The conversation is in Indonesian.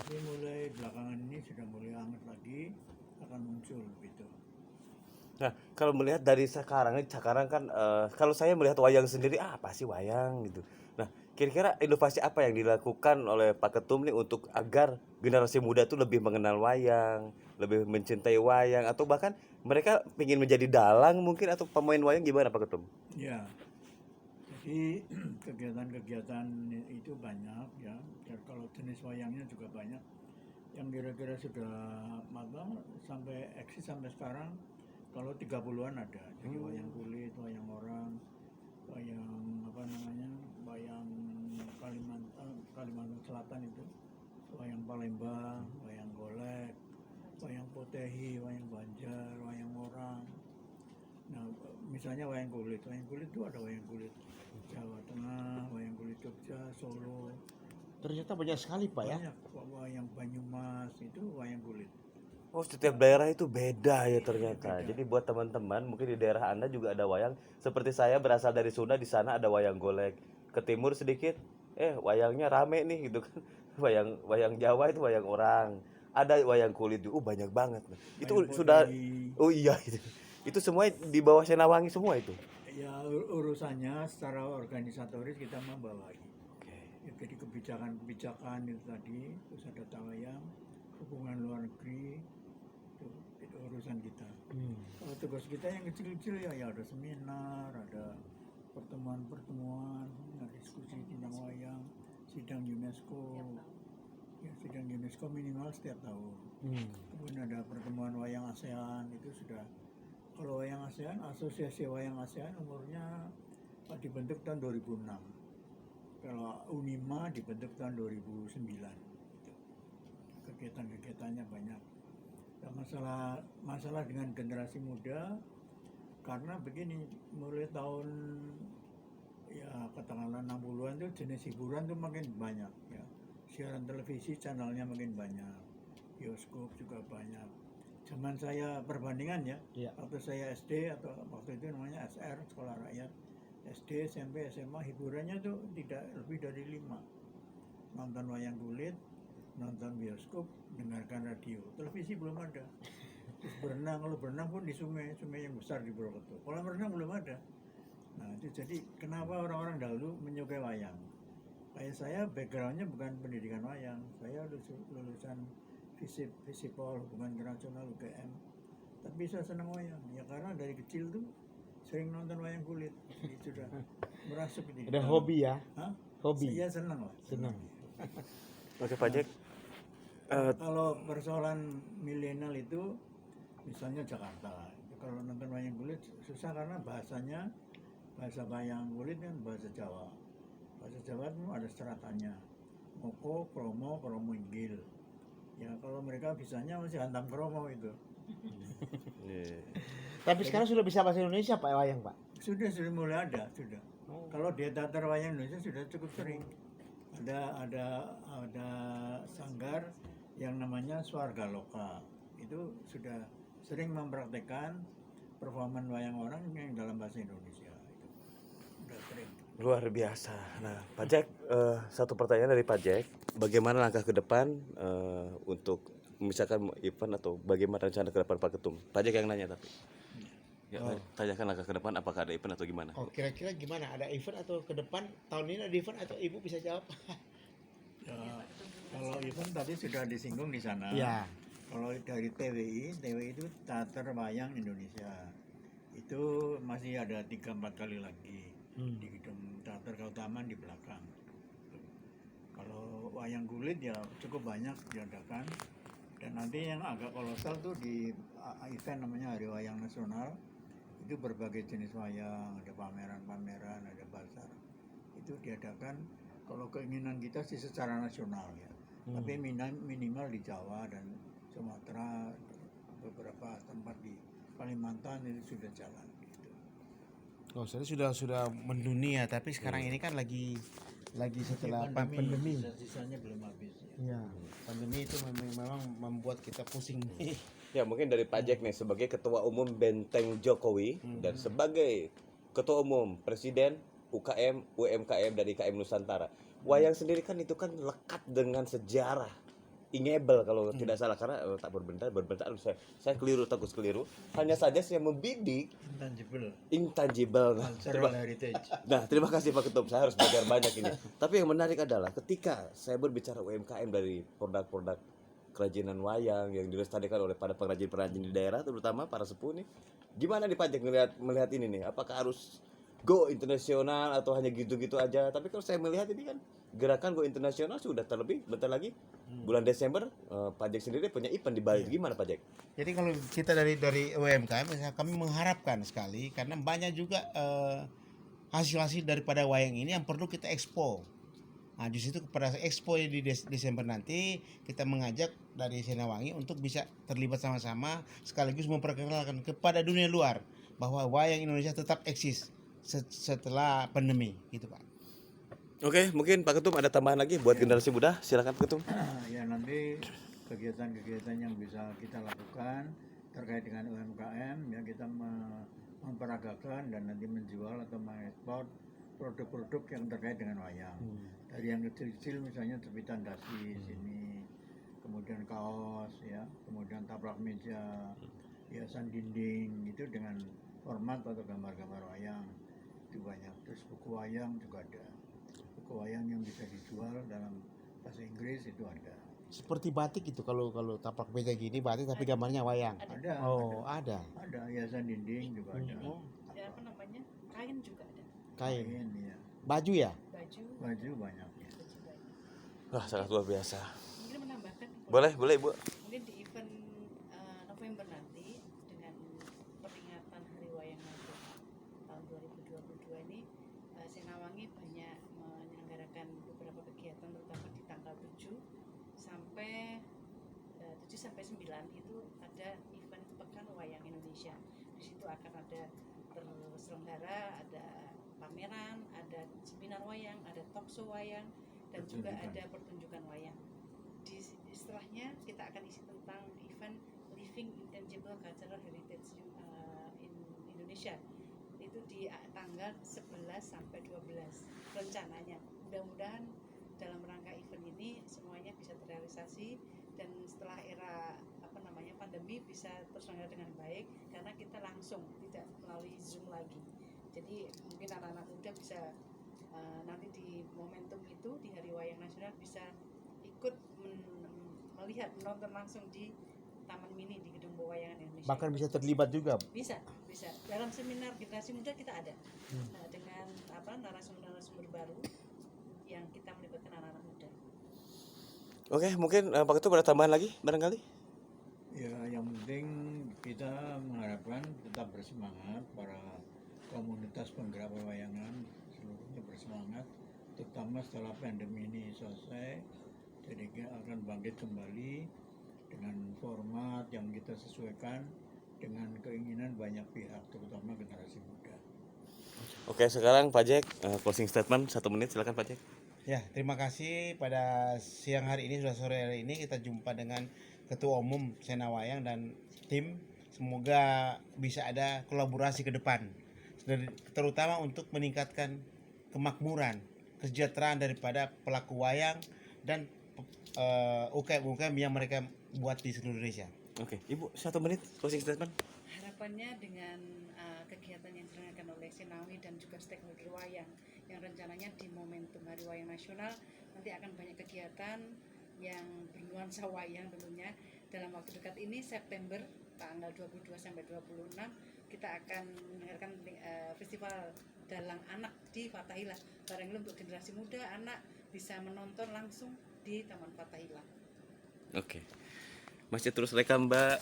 Tapi mulai belakangan ini sudah mulai hangat lagi, akan muncul gitu. Nah, kalau melihat dari sekarang kan kalau saya melihat wayang sendiri, apa sih wayang gitu. Nah, kira-kira inovasi apa yang dilakukan oleh Pak Ketum nih untuk agar generasi muda tuh lebih mengenal wayang, lebih mencintai wayang, atau bahkan mereka ingin menjadi dalang mungkin atau pemain wayang, gimana Pak Ketum? Ya, jadi kegiatan-kegiatan itu banyak ya. Dan kalau jenis wayangnya juga banyak. Yang kira-kira sudah matang sampai eksis sampai sekarang, kalau 30-an ada. Jadi wayang kulit, wayang orang, wayang apa namanya, wayang Kalimantan Selatan itu, wayang Palembang, wayang golek, wayang potehi, wayang banjar, wayang orang. Nah, misalnya wayang kulit itu ada wayang kulit Jawa Tengah, wayang kulit Jogja, Solo, Ternyata banyak sekali Pak ya. banyak. Wayang Banyumas itu wayang kulit. Oh, setiap daerah itu beda ya ternyata. Beda. Jadi buat teman-teman, mungkin di daerah Anda juga ada wayang. Seperti saya berasal dari Sunda, di sana ada wayang golek. Ke timur sedikit, wayangnya rame nih gitu kan. Wayang wayang Jawa itu wayang orang. Ada wayang kulit juga, banyak banget. Wayang Itu sudah, potehi. oh iya itu. Itu semua di bawah Senawangi semua itu. Ya urusannya secara organisatoris kita membawahi. Oke. Ya, jadi kebijakan-kebijakan itu tadi, terus ada tawayang, hubungan luar negeri, itu urusan kita. Kalau tugas kita yang kecil-kecil ya ada seminar, ada pertemuan-pertemuan, ada diskusi tentang wayang, sidang UNESCO. Ya, sidang UNESCO minimal setiap tahun. Kemudian ada pertemuan wayang ASEAN, itu sudah. Kalau wayang ASEAN, Asosiasi Wayang ASEAN umurnya dibentuk tahun 2006. Kalau UNIMA dibentuk tahun 2009. Kegiatan-kegiatannya banyak. Dan masalah dengan generasi muda, karena begini, mulai tahun ya katakanlah 60-an tuh jenis hiburan tuh makin banyak ya. Siaran televisi channelnya makin banyak, bioskop juga banyak. Zaman saya perbandingan ya, Iya. waktu saya SD atau waktu itu namanya SR, Sekolah Rakyat, SD, SMP, SMA, hiburannya tuh tidak lebih dari 5. Nonton wayang kulit, nonton bioskop, dengarkan radio. Televisi belum ada. Terus berenang, kalau berenang pun di sungai yang besar di Purwokerto. Kolam renang belum ada. Nah, itu jadi kenapa orang-orang dahulu menyukai wayang. Kayak saya backgroundnya bukan pendidikan wayang. Saya lulusan Visipol, Hubungan Internasional UGM. Tapi saya senang wayang. Ya karena dari kecil tuh sering nonton wayang kulit. Jadi sudah merasuk di Ada dalam. hobi ya. Hah? Hobi. Saya senang lah. Senang. Oke, Pak Jack. Kalau persoalan milenial itu misalnya Jakarta, kalau nonton wayang kulit susah karena bahasanya, bahasa wayang kulit kan bahasa Jawa. Bahasa Jawa itu ada seratannya, moko, kromo inggil. Ya kalau mereka bisanya masih hantam kromo itu. Iya. Tapi sekarang sudah bisa bahasa Indonesia Pak wayang Pak. Sudah mulai ada, sudah. Kalau di teater wayang Indonesia sudah cukup sering. Ada sanggar yang namanya Swarga Loka. Itu sudah sering mempraktekkan performan wayang orang yang dalam bahasa Indonesia. Itu sudah sering. Luar biasa. Nah, Pak Jack, satu pertanyaan dari Pak Jack. Bagaimana langkah ke depan untuk misalkan event atau bagaimana rencana ke depan Pak Ketum? Pak Jack yang nanya tapi. Ya, tanyakan langkah ke depan apakah ada event atau gimana? Oh, kira-kira gimana? Ada event atau ke depan tahun ini ada event atau Ibu bisa jawab? Ya, kalau event tadi sudah disinggung di sana. Iya. Kalau dari TWI itu Teater Wayang Indonesia. Itu masih ada 3-4 kali lagi di gedung Teater Kautaman di belakang. Kalau wayang kulit ya cukup banyak diadakan. Dan nanti yang agak kolosal tuh di event namanya Hari Wayang Nasional. Itu berbagai jenis wayang, ada pameran-pameran, ada bazar. Itu diadakan kalau keinginan kita sih secara nasional ya. Tapi minimal di Jawa dan Sumatera, beberapa tempat di Kalimantan itu sudah jalan gitu. Oh, saya sudah mendunia, tapi sekarang ini kan lagi setelah pandemi. Sisanya belum habis ya. Iya, pandemi itu memang membuat kita pusing. Ya, mungkin dari Pak Jack nih sebagai Ketua Umum Benteng Jokowi dan sebagai Ketua Umum Presiden UKM, UMKM dan IKM Nusantara. Wayang sendiri kan itu kan lekat dengan sejarah Ingebel kalau tidak salah, karena tak berbentar saya keliru, takut keliru. Hanya saja saya membidik intangible. cultural heritage. Nah, terima kasih Pak Ketum, saya harus belajar banyak ini. Tapi yang menarik adalah ketika saya berbicara UMKM dari produk-produk kerajinan wayang yang dilestarikan oleh para pengrajin-pengrajin di daerah, terutama para sepuh nih. Gimana nih Pak Jack melihat ini nih? Apakah harus go internasional atau hanya gitu-gitu aja? Tapi kalau saya melihat ini kan gerakan go internasional sudah terlebih bentar lagi bulan Desember, Pak Jack sendiri punya event di Bali. Gimana Pak Jack? Jadi kalau kita dari UMKM, kami mengharapkan sekali karena banyak juga hasil-hasil daripada wayang ini yang perlu kita ekspo. Nah, di situ pada ekspo di Desember nanti kita mengajak dari Senawangi untuk bisa terlibat sama-sama sekaligus memperkenalkan kepada dunia luar bahwa wayang Indonesia tetap eksis setelah pandemi, gitu Pak. Oke, mungkin Pak Ketum ada tambahan lagi buat generasi muda. Silakan Pak Ketum. Ya nanti kegiatan-kegiatan yang bisa kita lakukan terkait dengan UMKM, ya kita memperagakan dan nanti menjual atau mengekspor produk-produk yang terkait dengan wayang. Dari yang kecil-kecil misalnya jepitan dasi sini, kemudian kaos, ya, kemudian taplak meja, hiasan dinding itu dengan format atau gambar-gambar wayang itu banyak. Terus buku wayang juga ada. Buku wayang yang bisa dijual dalam bahasa Inggris itu ada. Seperti batik itu, kalau tapak meja gini batik tapi gambarnya wayang. Ada. Oh, ada. Ada hiasan dinding juga ada. Oh, Ya, apa namanya, kain juga ada, kain. Ya. Baju ya? Baju banyak. Ya. baju banyak. Wah, sangat luar biasa. Mungkin menambahkan Boleh Ibu. mungkin di event November nanti dengan peringatan Hari Wayang Nasional tahun 2022 ini, Senawangi banyak menyelenggarakan beberapa kegiatan terutama di tanggal 7 sampai 9 itu ada event Pekan Wayang Indonesia. Di situ akan ada terselenggara, ada pameran, ada seminar wayang, ada talk show wayang, dan juga ada pertunjukan wayang. Di istilahnya kita akan isi tentang event Living Intangible Cultural Heritage in Indonesia. Itu di tanggal 11 sampai 12 rencananya. Mudah-mudahan dalam rangka event ini semuanya bisa terrealisasi dan setelah era pandemi bisa terselenggara dengan baik karena kita langsung tidak melalui Zoom lagi. Jadi mungkin anak-anak muda bisa nanti di momentum itu di Hari Wayang Nasional bisa ikut melihat, menonton langsung di Taman Mini di Gedung Pewayangan Indonesia. Bahkan bisa terlibat juga. Bisa dalam seminar generasi muda kita ada dengan narasumber baru yang kita melibatkan anak-anak muda. Oke, mungkin Pak Ketum ada tambahan lagi barangkali? Ya, yang penting kita mengharapkan tetap bersemangat, para komunitas penggerak perwayangan seluruhnya bersemangat, terutama setelah pandemi ini selesai. Jadi kita akan bangkit kembali dengan format yang kita sesuaikan dengan keinginan banyak pihak, terutama generasi muda. Oke, sekarang Pak Jack, closing statement 1 menit, silakan Pak Jack. Ya, terima kasih pada siang hari ini, sudah sore hari ini kita jumpa dengan Ketua Umum Senawayang dan tim. Semoga bisa ada kolaborasi ke depan, terutama untuk meningkatkan kemakmuran, kesejahteraan daripada pelaku wayang dan UKM-UKM yang mereka buat di seluruh Indonesia. Oke, Ibu 1 menit closing statement. Harapannya dengan kegiatan yang diselenggarakan oleh Senawi dan juga stakeholder wayang yang rencananya di momentum Hari Wayang Nasional nanti akan banyak kegiatan yang bernuansa wayang tentunya. Dalam waktu dekat ini September tanggal 22 sampai 26 kita akan mendengarkan festival dalang anak di Fathahillah. Barangkali untuk generasi muda, anak bisa menonton langsung di Taman Fathahillah. Oke. Masih terus rekam Mbak.